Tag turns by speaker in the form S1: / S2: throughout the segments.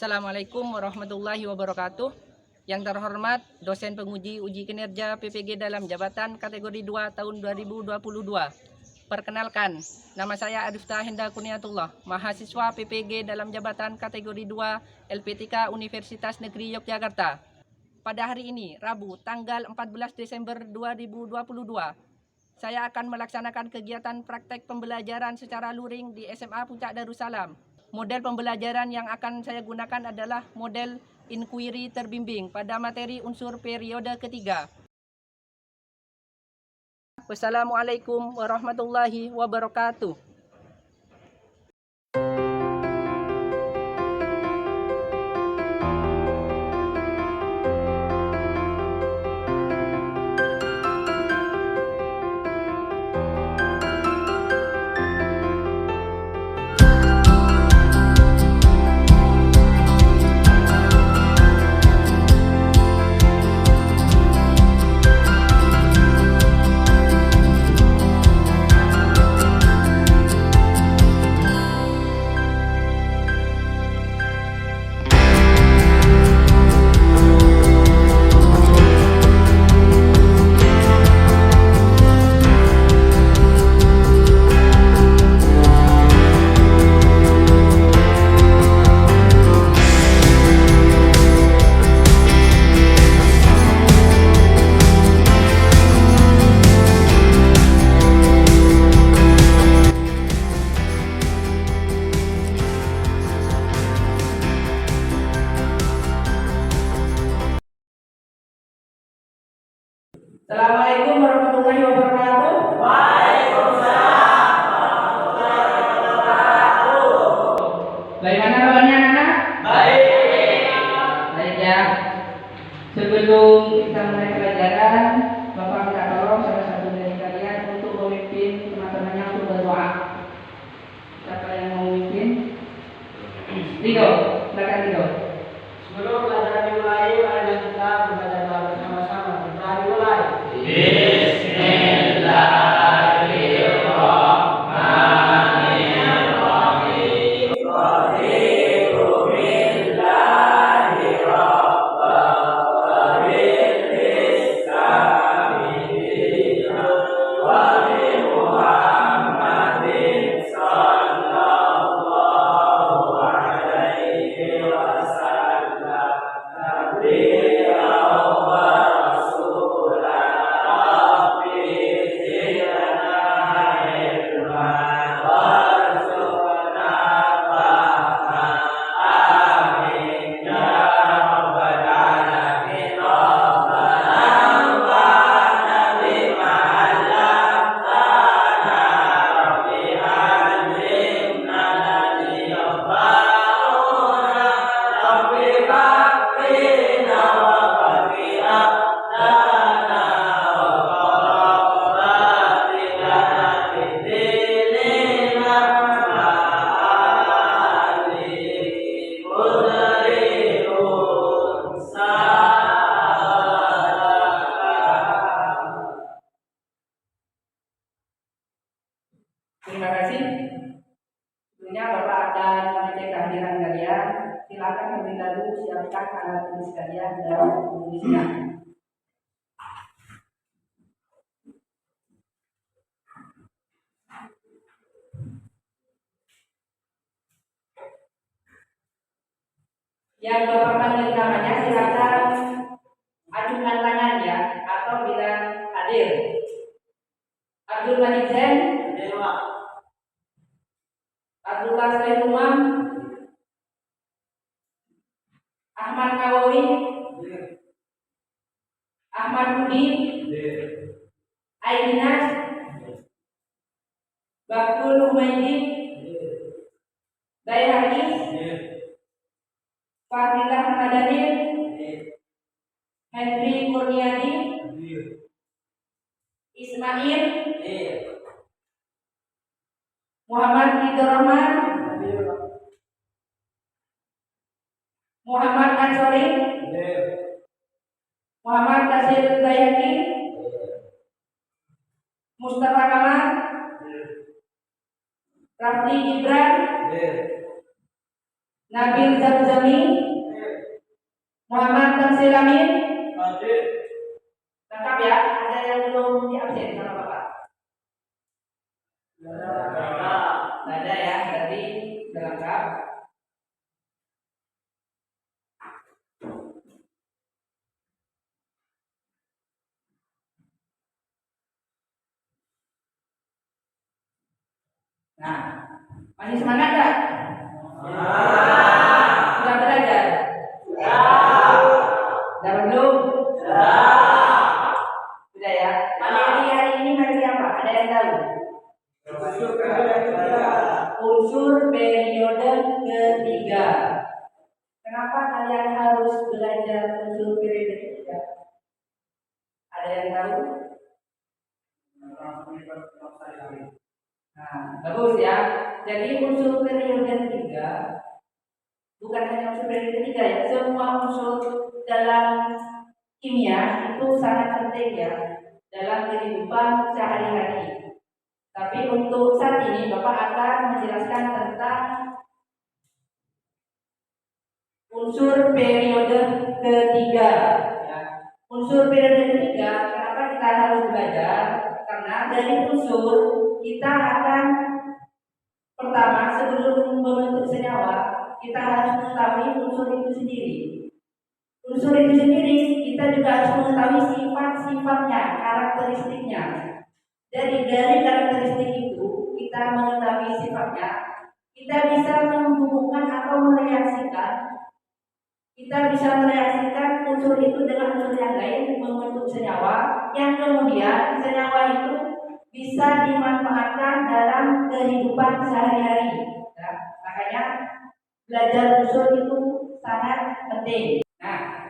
S1: Assalamualaikum warahmatullahi wabarakatuh. Yang terhormat dosen penguji uji kinerja PPG dalam jabatan kategori 2 tahun 2022. Perkenalkan, nama saya Adifta Henda Kuniatullah, mahasiswa PPG dalam jabatan kategori 2 LPTK Universitas Negeri Yogyakarta. Pada hari ini, Rabu, tanggal 14 Desember 2022, saya akan melaksanakan kegiatan praktek pembelajaran secara luring di SMA Puncak Darussalam. Model pembelajaran yang akan saya gunakan adalah model inquiry terbimbing pada materi unsur periode ketiga. Wassalamualaikum warahmatullahi wabarakatuh. Assalamualaikum warahmatullahi wabarakatuh. Waalaikumsalam warahmatullahi wabarakatuh. Bagaimana kabarnya anak? Baik. Baik ya. Sebelum kita mulai pelajaran, Bapak minta tolong salah satu dari kalian untuk memimpin teman-temannya untuk berdoa. Siapa yang mau memimpin? Ridho, silakan Ridho.
S2: Sebelum pelajaran dimulai, mari kita membaca doa bersama-sama. Kita dimulai.
S1: Terima kasih. Sebelumnya Bapak akan mengecek kehadiran kalian. Silakan terlebih dahulu siapkan alat tulis kalian dan menulisnya. Yang Bapak panggil namanya silakan ajukan tangan ya, atau bilang hadir. Abdul Majid Zain, Abdullah Said Umam, Ahmad Nawawi, Ahmad Budi, Aidinas, Bakul Humaydi, Bayhaqis, Fadilah Ramadhani, Henry Kurniadi, Ismail, Muhammad Ridho Rahman, Muhammad Ansori, Muhammad Tasir Bayhaqi, Mustafa Kamal, Rafli Gibran, Nabil Zamzami, Muhammad Tamsil Amin. Lengkap ya, ada yang belum diabsen sama Bapak? Tidak ada ya, berarti sudah lengkap. Nah, masih semangat nggak? Sudah belajar? Sudah belum? Sudah ya. Materi hari ini materi apa? Ada yang tahu? Unsur periode ketiga. Kenapa kalian harus belajar unsur periode ketiga? Ada yang tahu? Nah, bagus ya. Jadi unsur periode ketiga bukan hanya unsur periode ketiga ya. Semua unsur dalam kimia itu sangat penting ya dalam kehidupan sehari-hari. Tapi untuk saat ini Bapak akan menjelaskan tentang unsur periode ketiga. Ya. Unsur periode ketiga, kenapa kita harus belajar? Karena dari unsur kita akan pertama sebelum membentuk senyawa kita harus mengetahui unsur itu sendiri. Unsur itu sendiri kita juga harus mengetahui sifat-sifatnya, karakteristiknya. Jadi dari karakteristik itu kita mengetahui sifatnya, kita bisa menghubungkan atau mereaksikan. Kita bisa mereaksikan unsur itu dengan unsur yang lain membentuk senyawa yang kemudian senyawa itu bisa dimanfaatkan dalam kehidupan sehari-hari. Ya, makanya belajar unsur itu sangat penting. Nah,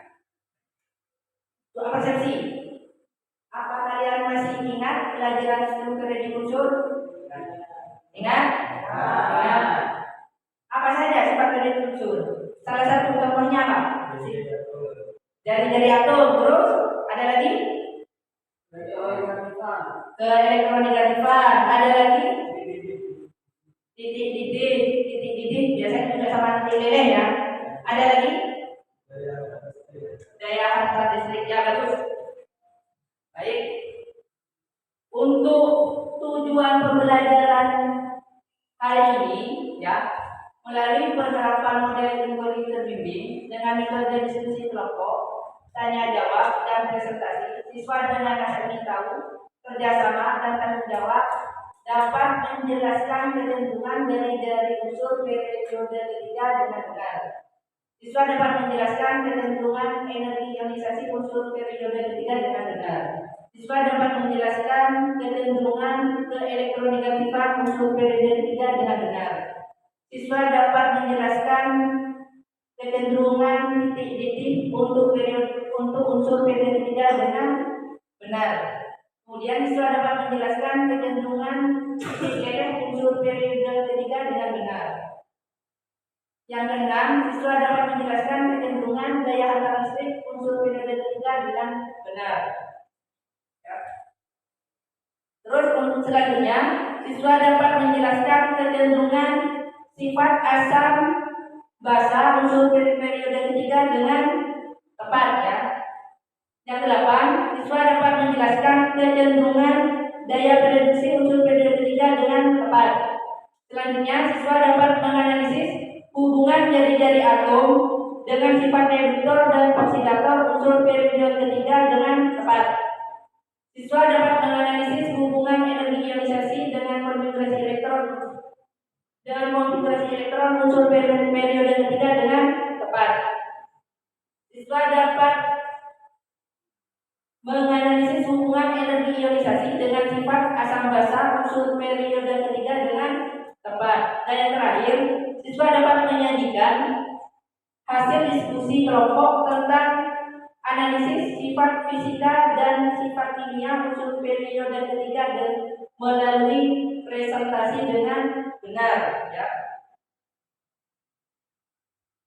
S1: untuk persepsi, apa kalian masih ingat pelajaran struktur di unsur? Ingat? Ingat. Apa saja sifat dari unsur? Salah satu contohnya apa? Dari atom, terus ada lagi? Keelektronegatifan, ada lagi? Titik-titik biasanya juga sama titik leleh ya. Ada lagi? Daya hantar listrik, ya bagus. Baik. Untuk tujuan pembelajaran hari ini ya, melalui penerapan model teori terbimbing dengan metode diskusi kelompok, tanya jawab dan presentasi, siswa dengan rasa ingin tahu, kerjasama dan tanggung jawab dapat menjelaskan ketentuan dari unsur periode ketiga dengan benar. Siswa dapat menjelaskan ketentuan energi ionisasi unsur periode ketiga dengan benar. Siswa dapat menjelaskan kecenderungan keelektronegatifan unsur periode ketiga dengan benar. Siswa dapat menjelaskan kecenderungan titik-titik untuk unsur periode ketiga dengan benar. Kemudian siswa dapat menjelaskan kecenderungan titik leleh unsur periode ketiga dengan benar. Yang keenam, siswa dapat menjelaskan kecenderungan daya hantar listrik unsur periode ketiga dengan benar. Terus untuk selanjutnya, siswa dapat menjelaskan kecenderungan sifat asam basa unsur periode ketiga dengan tepat ya. Yang kedelapan, siswa dapat menjelaskan kecenderungan daya reduksi unsur periode ketiga dengan tepat. Selanjutnya, siswa dapat menganalisis hubungan jari-jari atom dengan sifat reduktor dan oksidator unsur periode ketiga dengan tepat. Siswa dapat menganalisis hubungan energi ionisasi dengan konfigurasi elektron unsur periode ketiga dengan tepat. Siswa dapat menganalisis hubungan energi ionisasi dengan sifat asam basa unsur periode ketiga dengan tepat. Dan yang terakhir, siswa dapat menyajikan hasil diskusi kelompok tentang analisis sifat fisika dan sifat kimia unsur periode ketiga dan melalui presentasi dengan benar ya.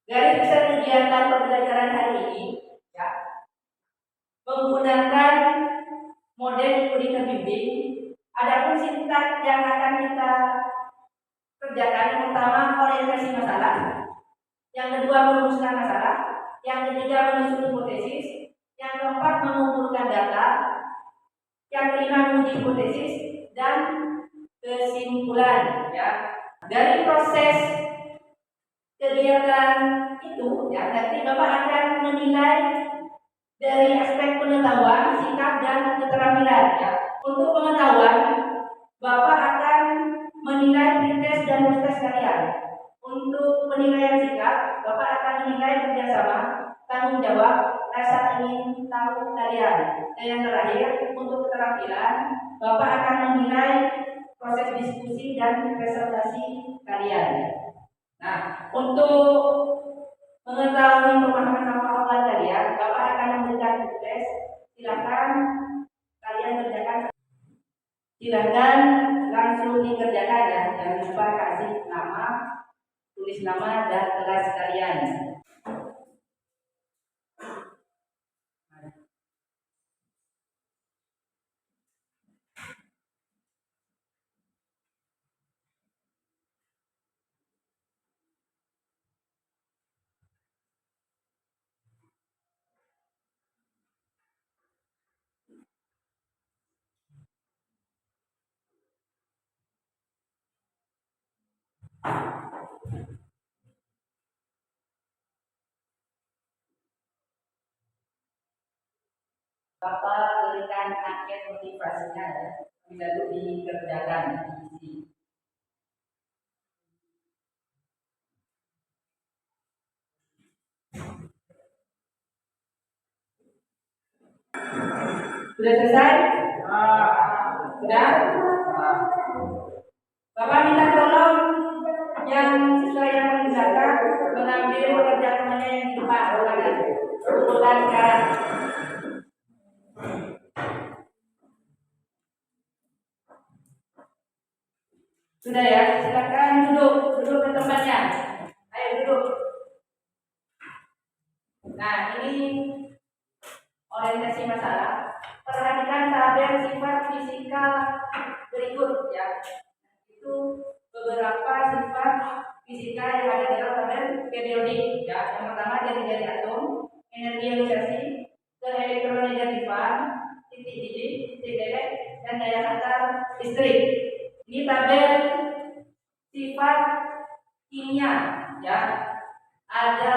S1: Garis besar kegiatan pembelajaran hari ini ya, menggunakan model studi terbimbing. Adapun sintaks yang akan kita kerjakan, yang pertama orientasi masalah,
S3: Yang kedua, merumuskan masalah. Yang ketiga, menyusun hipotesis. Yang keempat, mengumpulkan data. Yang kelima, menguji hipotesis dan kesimpulan. Ya, dari proses kegiatan itu, ya, nanti Bapak akan menilai dari aspek pengetahuan, sikap, dan keterampilan. Ya. Untuk pengetahuan, Bapak akan menilai pretest dan post-test kalian. Untuk penilaian sikap, Bapak akan menilai kerjasama, tanggung jawab, rasa ingin tahu kalian. Dan yang terakhir, untuk keterampilan, Bapak akan menilai proses diskusi dan presentasi kalian. Nah, untuk mengetahui pemahaman awal kalian, Bapak akan memberikan tes. Silakan kalian kerjakan. Silakan langsung dikerjakan ya. Jangan lupa kasih nama, tulis nama dan kelas kalian. Bapak berikan angket motivasinya ya. Lalu dikerjakan diisi. Sudah selesai? Sudah? Bapak minta tolong yang siswa yang mengerjakan mengambil pekerjaannya yang di depan. Kumpulkan sekarang. Sudah ya, silakan duduk ke tempatnya. Ayo duduk. Nah, ini orientasi masalah. Perhatikan tabel sifat fisika berikut ya. Itu beberapa sifat fisika yang ada dalam tabel periodik ya. Yang pertama dari atom, energi ionisasi, keelektronegatifan, titik didih, titik leleh, dan daya hantar listrik. Ini tabel sifat kimia ya. Ada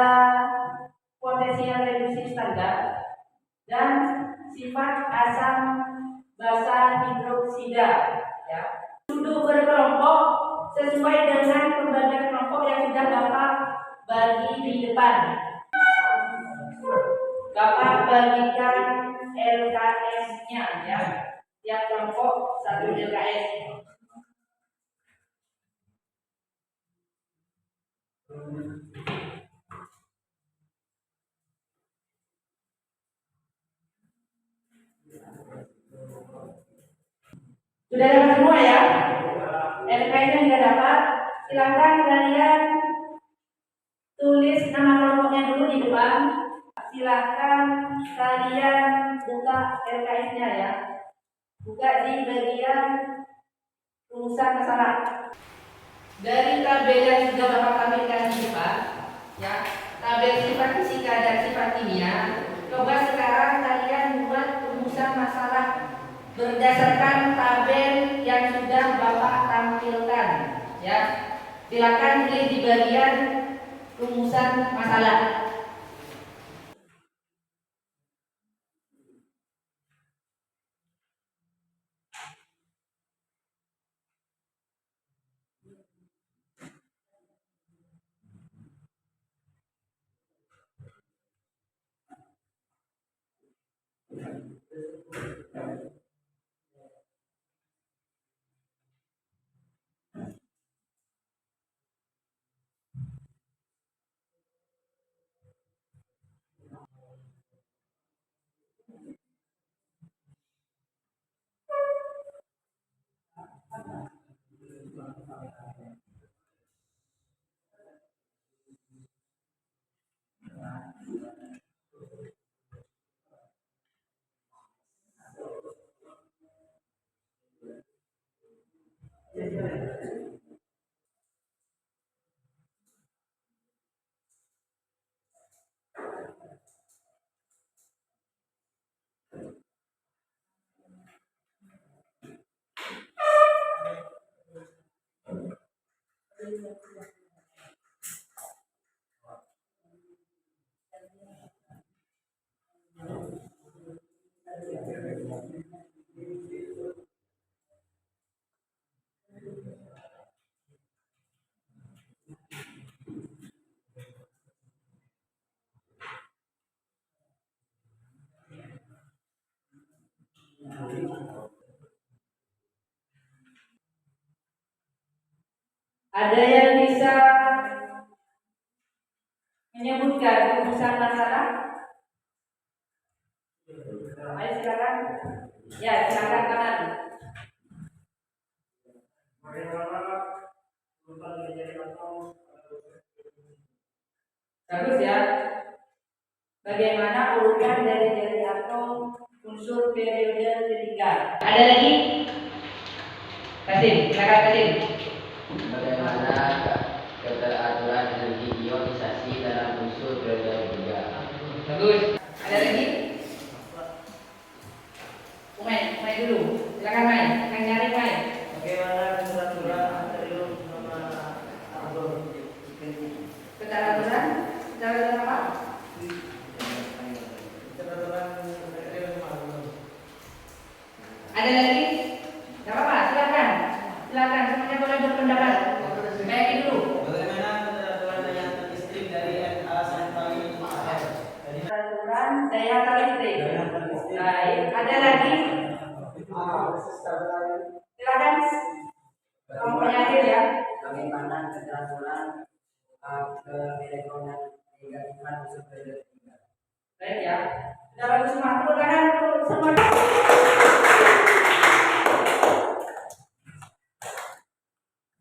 S3: potensial reduksi standar dan sifat asam basa hidroksida ya. Duduk berkelompok sesuai dengan pembagian kelompok yang sudah Bapak bagi di depan. Bapak bagikan LKS-nya ya. Tiap kelompok satu LKS. Sudah dapat semua ya? LKS-nya sudah dapat. Silakan kalian tulis nama kelompoknya dulu di depan. Silakan kalian buka LKS-nya ya. Buka di bagian rumusan masalah. Dari tabel yang sudah Bapak tampilkan di depan, ya, tabel sifat fisika dan sifat kimia. Coba sekarang kalian buat rumusan masalah berdasarkan tabel yang sudah Bapak tampilkan, ya. Silakan klik di bagian rumusan masalah. Ada yang bisa menyebutkan rumusan masalah? Ayo silakan. Ya, silakan kanan. Bagus ya. Bagaimana urutan dari atom unsur periode ketiga? Ada lagi? Kasim, silakan Kasim.
S4: Bagaimana keteraturan energi ionisasi dalam unsur periode ketiga?
S3: Bagus. Ada lagi? Umay dulu. Silakan May. Yang nyari May.
S2: Bagaimana keteraturan anterior sama arbor?
S3: Keteraturan apa?
S2: Keteraturan anterior sama arbor.
S3: Ada lagi? Gak apa-apa, silakan. Silakan, semuanya boleh berpendapat. Kayak ini dulu.
S2: Bagaimana keteraturan daya listrik dari NA sampai AF?
S3: Keteraturan daya listrik. Baik, ada lagi? Silakan. Kamu penyair ya.
S4: Bagaimana keteraturan keelektronan negatifan unsur periode ketiga?
S3: Baik ya. Sudah bagus semua. Tepuk tangan untuk semua.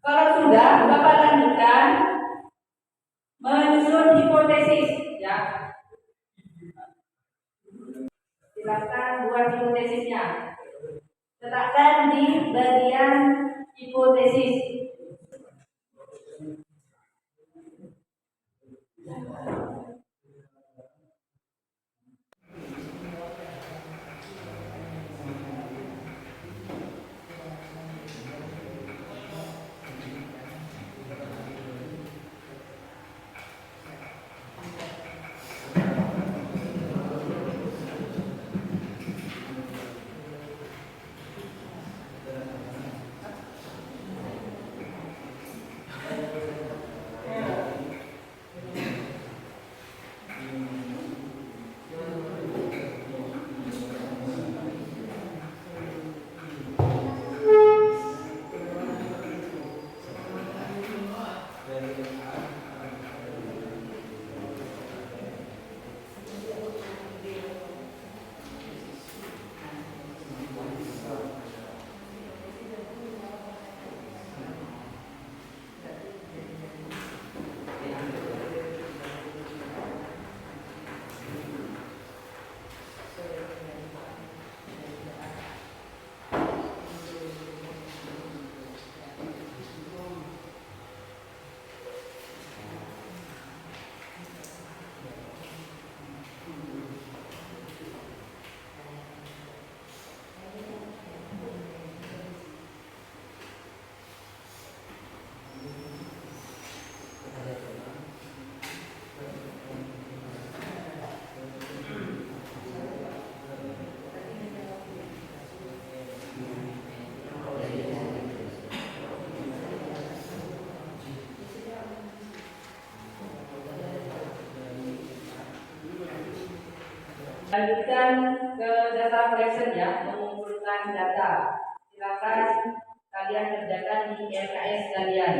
S3: Kalau sudah, Bapak lanjutkan menyusun hipotesis ya. Silakan buat hipotesisnya. Letakkan di bagian hipotesis. Lanjutkan ke data collection ya, mengumpulkan data. Silakan kalian kerjakan di LKS kalian.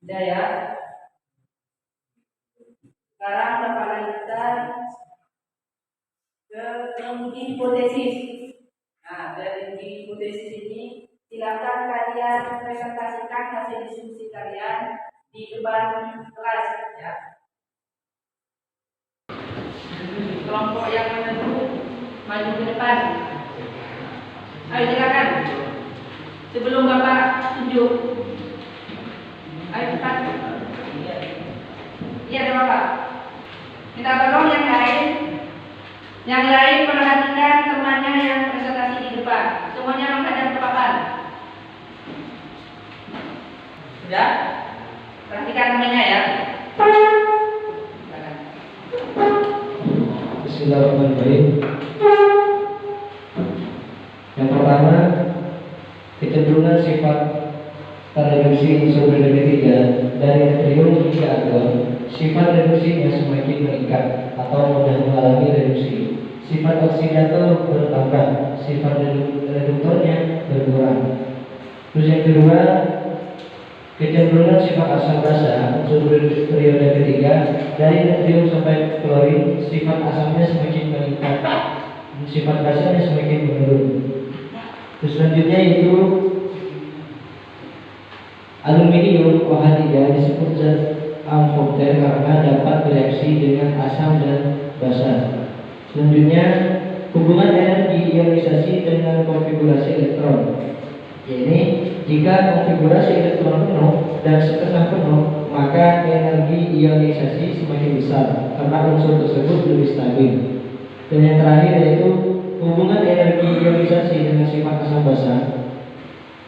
S3: Sudah ya. Sekarang Bapak lanjutkan ke menguji hipotesis. Nah, dari uji hipotesis ini silakan kalian presentasikan hasil diskusi kalian di depan kelas ya. Kelompok yang mana dulu maju ke depan. Ayo silakan. Sebelum Bapak tunjuk. Ayo cepat. Iya ada Bapak. Minta tolong yang lain. Yang lain perhatikan temannya yang presentasi di depan. Semuanya menghadap ke papan. Sudah? Perhatikan temannya ya. Silakan.
S5: Bismillahirrahmanirrahim. Yang pertama, kecenderungan sifat reduksi unsur ketiga dari natrium hingga argon. Sifat reduksinya semakin meningkat atau mudah mengalami reduksi. Sifat oksidator bertambah, sifat reduktornya berkurang. Terus yang kedua, kecenderungan sifat asam basa unsur periode ketiga dari natrium sampai klorin, sifat asamnya semakin meningkat, sifat basanya semakin menurun. Terus selanjutnya itu aluminium OH3 disebut zat amfoter karena dapat bereaksi dengan asam dan basa. Selanjutnya hubungan energi ionisasi dengan konfigurasi elektron. Ini jika konfigurasi elektron penuh dan setengah penuh, maka energi ionisasi semakin besar karena unsur tersebut lebih stabil. Dan yang terakhir yaitu hubungan energi ionisasi dengan sifat asam basa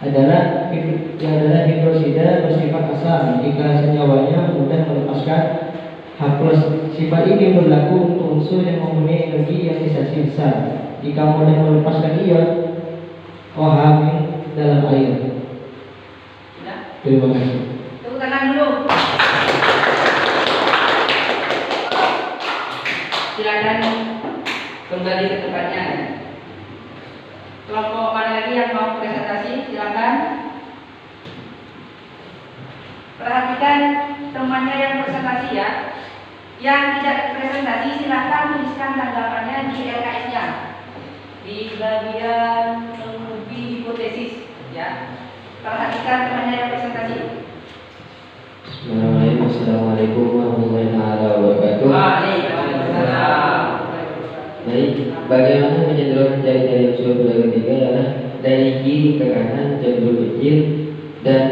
S5: adalah hidrosida bersifat asam jika senyawanya mudah melepaskan H+. Sifat ini berlaku untuk unsur yang mempunyai energi ionisasi besar jika mudah melepaskan ion OH dalam air.
S3: Sudah?
S5: Terima kasih.
S3: Tepuk tangan dulu. Silakan kembali ke tempatnya. Kelompok mana lagi yang mau presentasi? Silakan. Perhatikan temannya yang presentasi ya. Yang tidak presentasi silakan tuliskan tanggapannya di LKS-nya. Di bagian menguji hipotesis ya. Perhatikan temannya yang presentasi.
S4: Bismillahirrahmanirrahim. Assalamualaikum warahmatullahi wabarakatuh.
S3: Waalaikumsalam.
S4: Baik, bagaimana kecenderungan jari-jari unsur periode ketiga adalah dari kiri ke kanan cenderung kecil, dan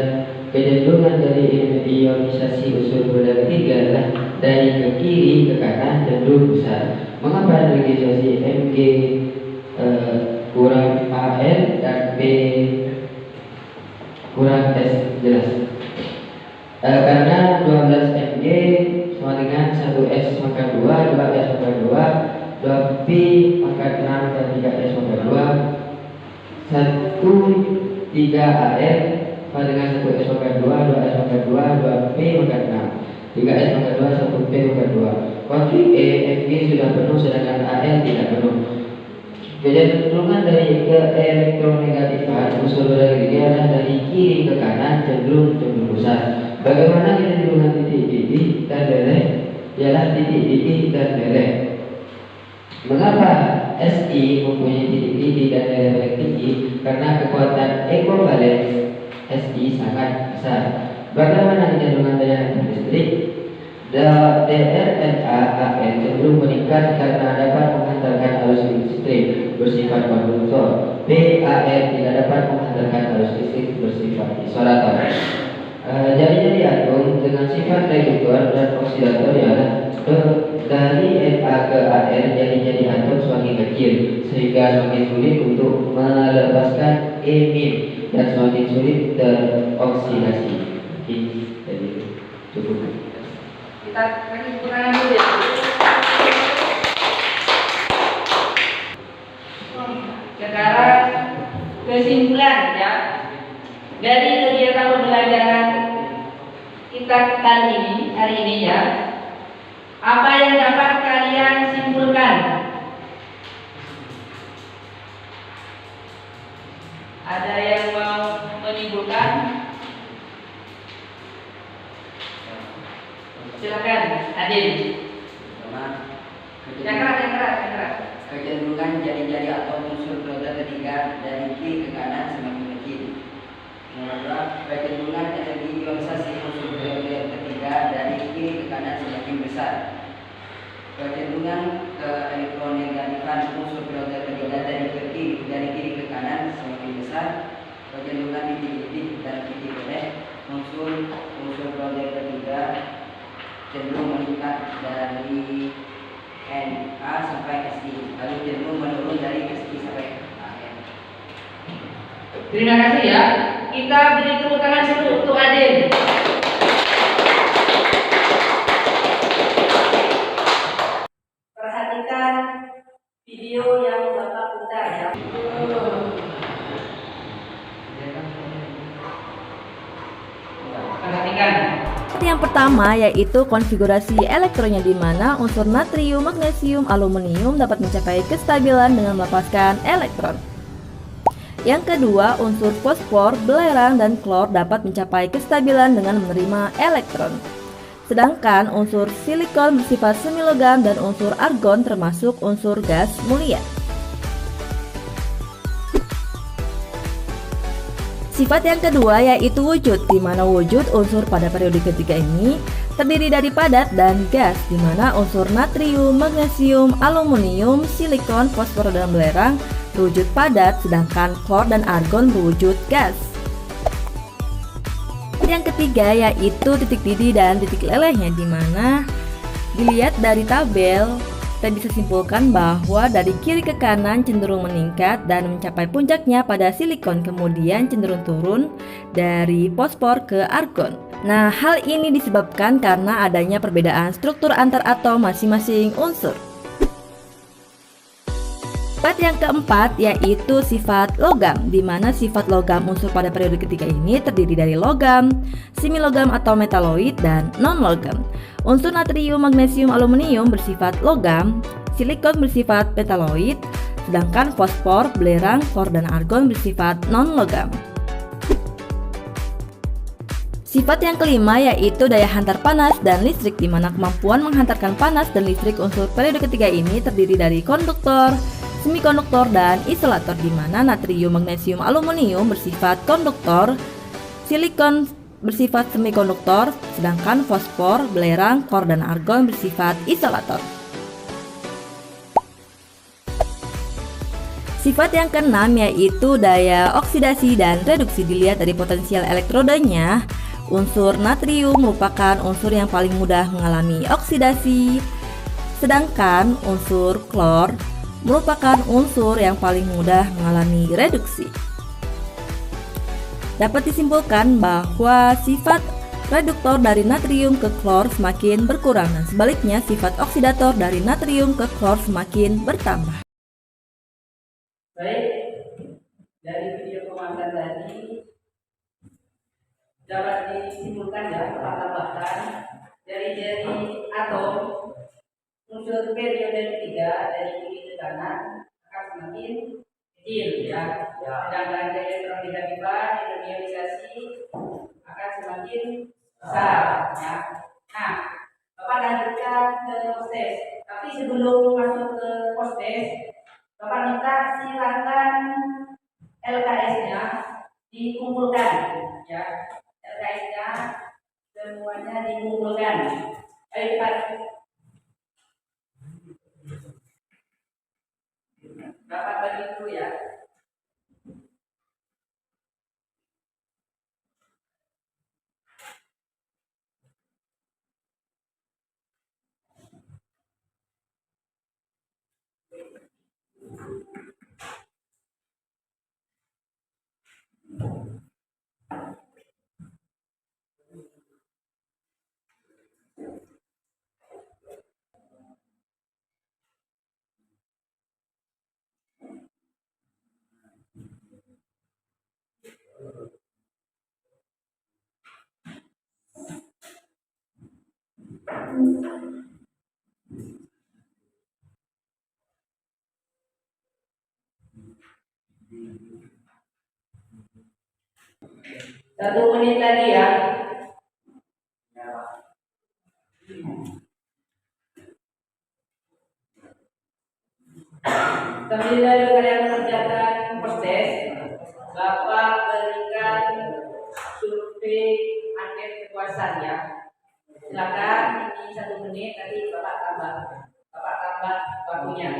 S4: kecenderungan dari ionisasi unsur periode ketiga adalah dari ke kiri ke kanan cenderung besar. Mengapa ionisasi Mg kurang Al dan B kurang S? Jelas. Karena 12 Mg sama dengan 1S maka 2, 2S maka 2, 2P maka 6 dan 3S maka 2, 1 3 AR sama dengan 1S maka 2, 2S maka 2, 2P maka 6, 3S maka 2, 1P maka 2. Konflik Mg sudah penuh sedangkan AR tidak penuh. Kecenderungan dari ke elektronegatifan unsur periode ketiga adalah dari kiri ke kanan cenderung besar. Bagaimana kecenderungan titik titik dan leleh? Ialah titik titik dan leleh. Mengapa Si mempunyai titik titik dan leleh tinggi? Karena kekuatan ekvivalen Si sangat besar. Bagaimana kecenderungan daya listrik? DRNA-AN cenderung meningkat karena dapat menghantarkan arus listrik bersifat konduktor. PAN tidak dapat menghantarkan arus listrik bersifat isolator. Jari-jari atom dengan sifat reduktor dan oksidator ialah dari Na ke Ar, jari-jari atom semakin kecil sehingga semakin sulit untuk melepaskan E- dan semakin sulit teroksidasi. Jadi cukup.
S3: Kita kasih tangan dulu ya. Sekarang kesimpulan ya dari kegiatan pembelajaran kita hari ini ya. Apa yang dapat kalian simpulkan? Ada yang mau menyimpulkan? Silakan, Adil. Yang keras.
S4: Kecenderungan jari-jari atau unsur periode ketiga dari kiri ke kanan semakin kecil. Nomor 2, kecenderungan energi ionisasi unsur periode ketiga dari kiri ke kanan semakin besar. Kecenderungan ke elektronegatifan unsur filter ketiga dari kiri ke kanan semakin besar. Kecenderungan titik-titik dan titik boleh unsur filter ketiga cenderung meningkat dari NA sampai SI, lalu cenderung menurun dari SI sampai AN.
S3: Terima kasih ya. Kita beri tepuk tangan dulu untuk Adin. Perhatikan video yang Bapak putar ya. Perhatikan.
S6: Yang pertama yaitu konfigurasi elektronya, di mana unsur natrium, magnesium, aluminium dapat mencapai kestabilan dengan melepaskan elektron. Yang kedua, unsur fosfor, belerang, dan klor dapat mencapai kestabilan dengan menerima elektron. Sedangkan unsur silikon bersifat semilogam dan unsur argon termasuk unsur gas mulia. Sifat yang kedua yaitu wujud, di mana wujud unsur pada periode ketiga ini terdiri dari padat dan gas, di mana unsur natrium, magnesium, aluminium, silikon, fosfor, dan belerang berwujud padat, sedangkan klor dan argon berwujud gas. Yang ketiga yaitu titik didih dan titik lelehnya, di mana dilihat dari tabel kita bisa simpulkan bahwa dari kiri ke kanan cenderung meningkat dan mencapai puncaknya pada silikon, kemudian cenderung turun dari fosfor ke argon. Nah, hal ini disebabkan karena adanya perbedaan struktur antar atom masing-masing unsur. Sifat yang keempat yaitu sifat logam, di mana sifat logam unsur pada periode ketiga ini terdiri dari logam, semilogam atau metaloid, dan non-logam. Unsur natrium, magnesium, aluminium bersifat logam, silikon bersifat metaloid, sedangkan fosfor, belerang, klor, dan argon bersifat non-logam. Sifat yang kelima yaitu daya hantar panas dan listrik, di mana kemampuan menghantarkan panas dan listrik unsur periode ketiga ini terdiri dari konduktor, semikonduktor, dan isolator, di mana natrium, magnesium, aluminium bersifat konduktor, silikon bersifat semikonduktor, sedangkan fosfor, belerang, klor, dan argon bersifat isolator. Sifat yang keenam yaitu daya oksidasi dan reduksi. Dilihat dari potensial elektrodanya, unsur natrium merupakan unsur yang paling mudah mengalami oksidasi, sedangkan unsur klor merupakan unsur yang paling mudah mengalami reduksi. Dapat disimpulkan bahwa sifat reduktor dari natrium ke klor semakin berkurang, dan sebaliknya sifat oksidator dari natrium ke klor semakin bertambah.
S3: Baik, dari video penguatan tadi dapat disimpulkan ya, tambahkan dari atom unsur periode ketiga dari kiri ke kanan akan semakin kecil ya. Sedangkan dari elektronegatifan, ionisasi akan semakin besar ya. Nah, Bapak lanjutkan ke proses. Tapi sebelum masuk ke proses, Bapak minta silakan LKS-nya dikumpulkan ya. LKS-nya semuanya dikumpulkan. Ayo Pak. Bapak bagi dulu ya. Satu menit lagi ya. Sambil kalian mengerjakan proses, Bapak berikan survei angket kepuasan ya. Silakan, ini 1 menit, nanti Bapak tambah. lambat waktunya.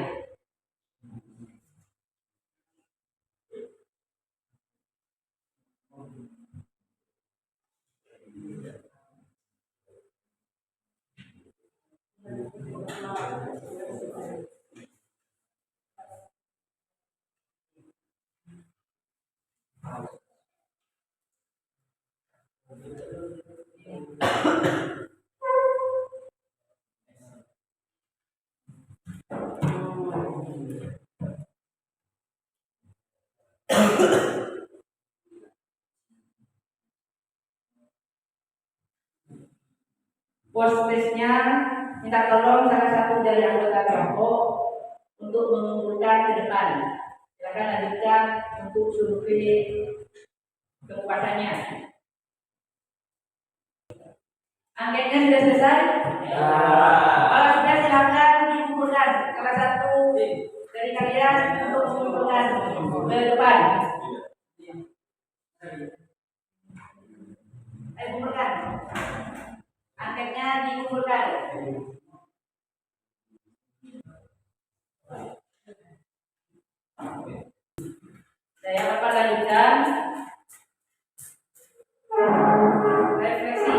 S3: Posesnya minta tolong salah satu dari anggota kelompok untuk mengumpulkan ke depan. Silakan lanjutkan untuk survei kepuasannya. Angketnya sudah selesai? Ya. Kalau sudah silakan dikumpulkan salah satu dari kalian untuk mengumpulkan ke depan. Ayo kumpulkan. Angketnya dikumpulkan. Saya akan lanjutkan refleksi.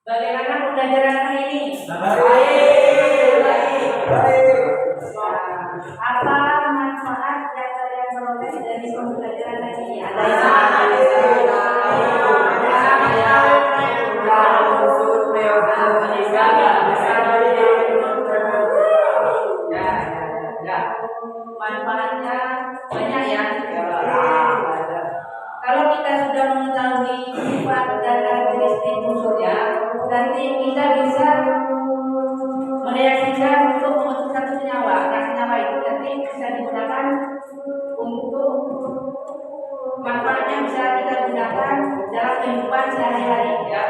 S3: Bagaimana pembelajaran hari ini? Apa manfaat yang kalian peroleh dari pembelajaran hari ini? Ada manfaatnya banyak ya. Kalau kita sudah mengetahui sifat dan karakteristik unsurnya, nanti kita bisa mereaksikan untuk membentuk satu senyawa. Nah, senyawa itu nanti bisa digunakan untuk manfaatnya bisa kita gunakan dalam kehidupan sehari-hari ya.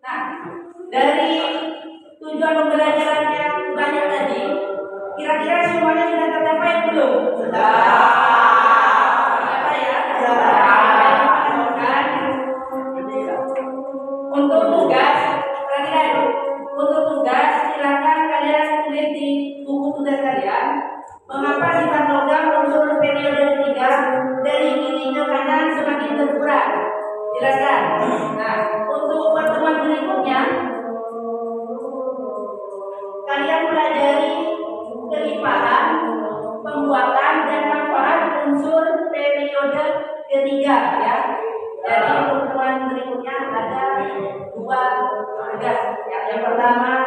S3: Nah, dari tujuan pembelajaran yang banyak tadi, kira-kira semuanya sudah tercapai belum? Sudah. Tercapai ya? Sudah. Untuk tugas, kalian untuk tugas silakan kalian tulis di buku tugas kalian. Mengapa sifat logam unsur periode ketiga dari kiri ke kanan semakin berkurang? Jelaskan. Nah, untuk pertemuan berikutnya kalian pelajari kelimpahan, pembuatan dan manfaat unsur periode ketiga ya. Jadi pertemuan berikutnya ada 2 tugas. Yang pertama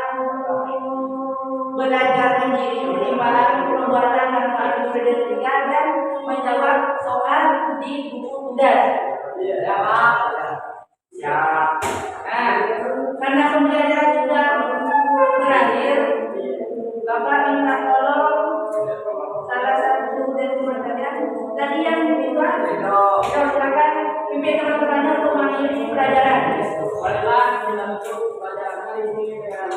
S3: belajar mandiri kelimpahan, pembuatan manfaat unsur periode ketiga dan menjawab soal di buku tugas. Ya. Nah, karena pembelajaran sudah berakhir, Bapak minta tolong salah satu dari teman kalian tadi yang kedua, silakan pimpin teman-temannya untuk mengakhiri pelajaran. Baiklah, kita tutup pada kali ini dengan